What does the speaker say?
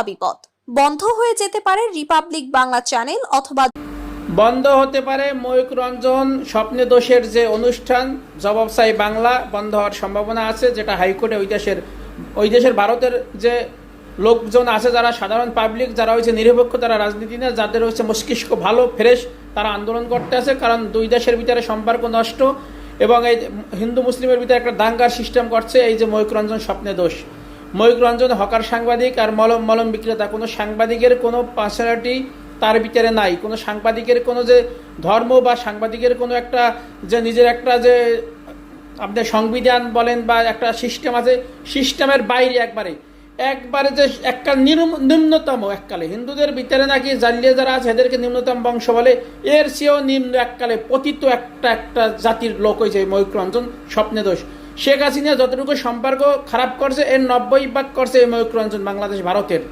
বিপদ বন্ধ হয়ে যেতে পারে রিপাবলিক বাংলা চ্যানেল অথবা বন্ধ হতে পারে ময়ূক রঞ্জন স্বপ্নে দোষের যে অনুষ্ঠান জবাব চাই বাংলা বন্ধ হওয়ার সম্ভাবনা আছে, যেটা হাইকোর্টে ওই দেশের ভারতের যে লোকজন আছে যারা সাধারণ পাবলিক, যারা হচ্ছে নিরপেক্ষ, তারা রাজনীতি না, যাদের হচ্ছে মস্তিষ্ক ভালো ফ্রেশ, তারা আন্দোলন করতে আছে। কারণ দুই দেশের ভিতরে সম্পর্ক নষ্ট এবং এই হিন্দু মুসলিমের ভিতরে একটা দাঙ্গার সিস্টেম করছে এই যে ময়ূক রঞ্জন স্বপ্নে দোষ। ময়ূক রঞ্জন হকার সাংবাদিক আর মলম বিক্রেতা, কোনো সাংবাদিকের কোনো পার্সোনালিটি তার ভিতরে নাই, কোনো সাংবাদিকের কোনো যে ধর্ম বা সাংবাদিকের কোনো একটা যে নিজের একটা যে আপনার সংবিধান বলেন বা একটা সিস্টেম আছে, সিস্টেমের বাইরে একবারে যে একটা নিম্নতম এককালে হিন্দুদের ভিতরে নাকি জালিয়া যারা আছে এদেরকে নিম্নতম বংশ বলে, এর চেয়েও নিম্ন এককালে পতিত একটা জাতির লোক হয়েছে ময়ূক রঞ্জন স্বপ্নে দোষ। শেখ হাসিনা যতটুকু সম্পর্ক খারাপ করছে এর 90% করছে এই ময়ূক রঞ্জন বাংলাদেশ ভারতের।